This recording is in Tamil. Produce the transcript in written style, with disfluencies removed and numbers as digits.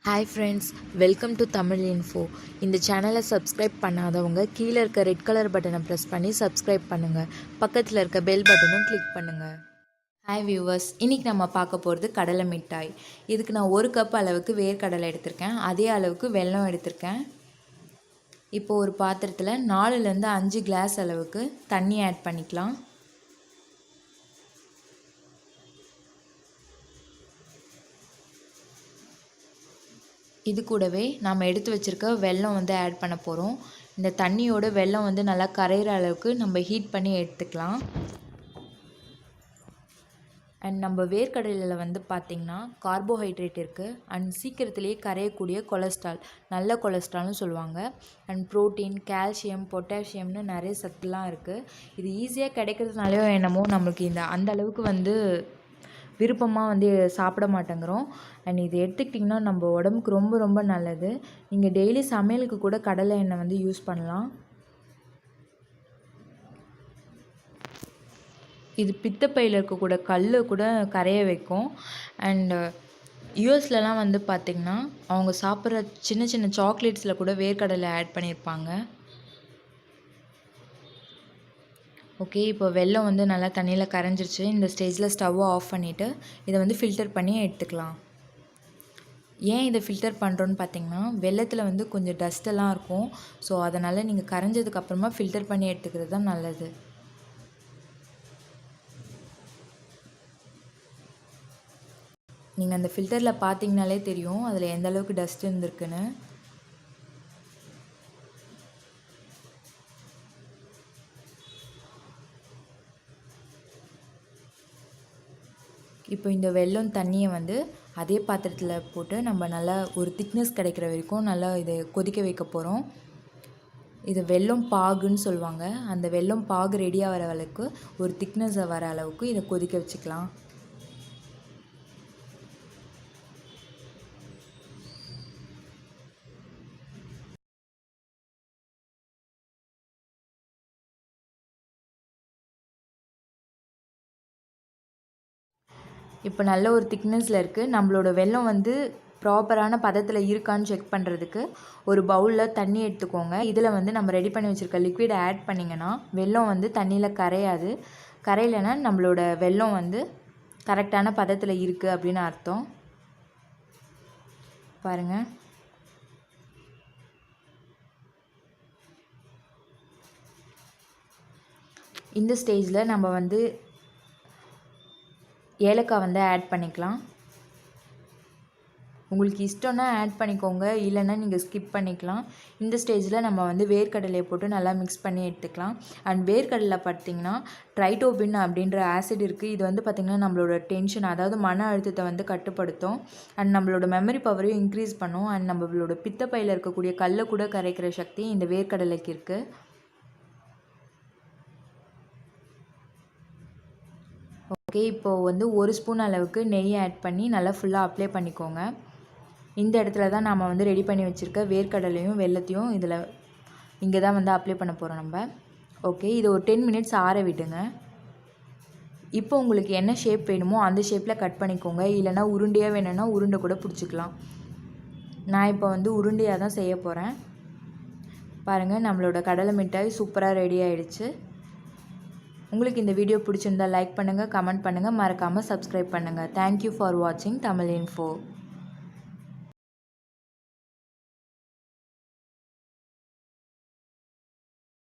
Hi friends, welcome to Tamil Info. இந்த சேனலை சப்ஸ்கிரைப் பண்ணாதவங்க கீழே இருக்க ரெட் கலர் பட்டனை ப்ரெஸ் பண்ணி சப்ஸ்கிரைப் பண்ணுங்கள். பக்கத்தில் இருக்க பெல் பட்டனும் கிளிக் பண்ணுங்கள். ஹாய் வியூவர்ஸ், இன்றைக்கி நம்ம பார்க்க போகிறது கடலை மிட்டாய். இதுக்கு நான் 1 கப் அளவுக்கு வேர்க்கடலை எடுத்திருக்கேன். அதே அளவுக்கு வெல்லம் எடுத்திருக்கேன். இப்போது ஒரு பாத்திரத்தில் 4லேருந்து 5 கிளாஸ் அளவுக்கு தண்ணி ஆட் பண்ணிக்கலாம். இது கூடவே நாம் எடுத்து வச்சுருக்க வெல்லம் ஆட் பண்ண போகிறோம். இந்த தண்ணியோட வெல்லம் நல்லா கரையிற அளவுக்கு நம்ம ஹீட் பண்ணி எடுத்துக்கலாம். அண்ட் நம்ம வேர்க்கடலையில் பார்த்திங்கன்னா கார்போஹைட்ரேட் இருக்குது. அண்ட் சீக்கிரத்துலேயே கரையக்கூடிய கொலஸ்ட்ரால், நல்ல கொலஸ்ட்ரால்னு சொல்லுவாங்க. அண்ட் ப்ரோட்டீன், கால்சியம், பொட்டாசியம்னு நிறைய சத்துலாம் இருக்குது. இது ஈஸியாக கிடைக்கிறதுனாலையோ என்னமோ நம்மளுக்கு அந்த அளவுக்கு விருப்பமாக சாப்பிட மாட்டேங்கிறோம். அண்ட் இது எடுத்துக்கிட்டிங்கன்னா நம்ம உடம்புக்கு ரொம்ப ரொம்ப நல்லது. நீங்கள் டெய்லி சமையலுக்கு கூட கடலை எண்ணெய் யூஸ் பண்ணலாம். இது பித்தப்பையில் இருக்கக்கூட கல் கூட கரைய வைக்கும். அண்டு யூஎஸ்லலாம் பார்த்திங்கன்னா அவங்க சாப்பிட்ற சின்ன சின்ன சாக்லேட்ஸில் கூட வேர்க்கடலை ஆட் பண்ணியிருப்பாங்க. ஓகே, இப்போ வெல்லம் நல்லா தண்ணியில் கரைஞ்சிருச்சு. இந்த ஸ்டேஜில் ஸ்டவ்வை ஆஃப் பண்ணிவிட்டு இதை ஃபில்டர் பண்ணி எடுத்துக்கலாம். ஏன் இதை ஃபில்டர் பண்ணுறோன்னு பார்த்தீங்கன்னா, வெல்லத்தில் கொஞ்சம் டஸ்ட்டெல்லாம் இருக்கும். ஸோ அதனால் நீங்கள் கரைஞ்சதுக்கப்புறமா ஃபில்டர் பண்ணி எடுத்துக்கிறது தான் நல்லது. நீங்கள் அந்த ஃபில்டரில் பார்த்தீங்கனாலே தெரியும் அதில் எந்த அளவுக்கு டஸ்ட் இருந்திருக்குன்னு. இப்போ இந்த வெல்லம் தண்ணியை அதே பாத்திரத்தில் போட்டு நம்ம நல்லா ஒரு திக்னஸ் கிடைக்கிற வரைக்கும் நல்லா இதை கொதிக்க வைக்க போகிறோம். இது வெல்லம் பாகுன்னு சொல்லுவாங்க. அந்த வெல்லம் பாகு ரெடியாக வர அளவுக்கு ஒரு திக்னஸ் வர அளவுக்கு இதை கொதிக்க வச்சுக்கலாம். இப்போ நல்ல ஒரு திக்னஸில் இருக்குது. நம்மளோட வெல்லம் ப்ராப்பரான பதத்தில் இருக்கான்னு செக் பண்ணுறதுக்கு ஒரு பவுலில் தண்ணி எடுத்துக்கோங்க. இதில் நம்ம ரெடி பண்ணி வச்சுருக்க லிக்விடை ஆட் பண்ணிங்கன்னா வெல்லம் தண்ணியில் கரையாது. கரையிலனா நம்மளோட வெல்லம் கரெக்டான பதத்தில் இருக்குது அப்படின்னு அர்த்தம். பாருங்கள், இந்த ஸ்டேஜில் நம்ம ஏலக்காய் ஆட் பண்ணிக்கலாம். உங்களுக்கு இஷ்டம்னா ஆட் பண்ணிக்கோங்க, இல்லைன்னா நீங்கள் ஸ்கிப் பண்ணிக்கலாம். இந்த ஸ்டேஜில் நம்ம வேர்க்கடலையை போட்டு நல்லா மிக்ஸ் பண்ணி எடுத்துக்கலாம். அண்ட் வேர்க்கடலை பார்த்திங்கன்னா ட்ரைட்டோபின் அப்படின்ற ஆசிட் இருக்குது. இது பார்த்திங்கன்னா நம்மளோட டென்ஷன், அதாவது மன அழுத்தத்தை கட்டுப்படுத்தும். அண்ட் நம்மளோட மெமரி பவரையும் இன்க்ரீஸ் பண்ணும். அண்ட் நம்மளோட பித்தப்பையில் இருக்கக்கூடிய கல்லை கூட கரைக்கிற சக்தி இந்த வேர்க்கடலைக்கு இருக்குது. ஓகே, இப்போது 1 ஸ்பூன் அளவுக்கு நெய் ஆட் பண்ணி நல்லா ஃபுல்லாக அப்ளை பண்ணிக்கோங்க. இந்த இடத்துல தான் நாம் ரெடி பண்ணி வச்சுருக்க வேர்க்கடலையும் வெல்லத்தையும் இங்கே தான் அப்ளை பண்ண போகிறோம் நம்ம. ஓகே, இது ஒரு 10 மினிட்ஸ் ஆற விடுங்க. இப்போ உங்களுக்கு என்ன ஷேப் வேணுமோ அந்த ஷேப்பில் கட் பண்ணிக்கோங்க. இல்லைனா உருண்டையாக வேணும்னா உருண்டை கூட பிடிச்சிக்கலாம். நான் இப்போ உருண்டையாக தான் செய்ய போகிறேன். பாருங்கள், நம்மளோட கடலை மிட்டாய் சூப்பராக ரெடி ஆகிடுச்சு. உங்களுக்கு இந்த வீடியோ பிடிச்சிருந்தால் லைக் பண்ணுங்கள், கமெண்ட் பண்ணுங்கள், மறக்காமல் சப்ஸ்கிரைப் பண்ணுங்கள். தேங்க்யூ ஃபார் வாட்சிங் தமிழ் இன்ஃபோ.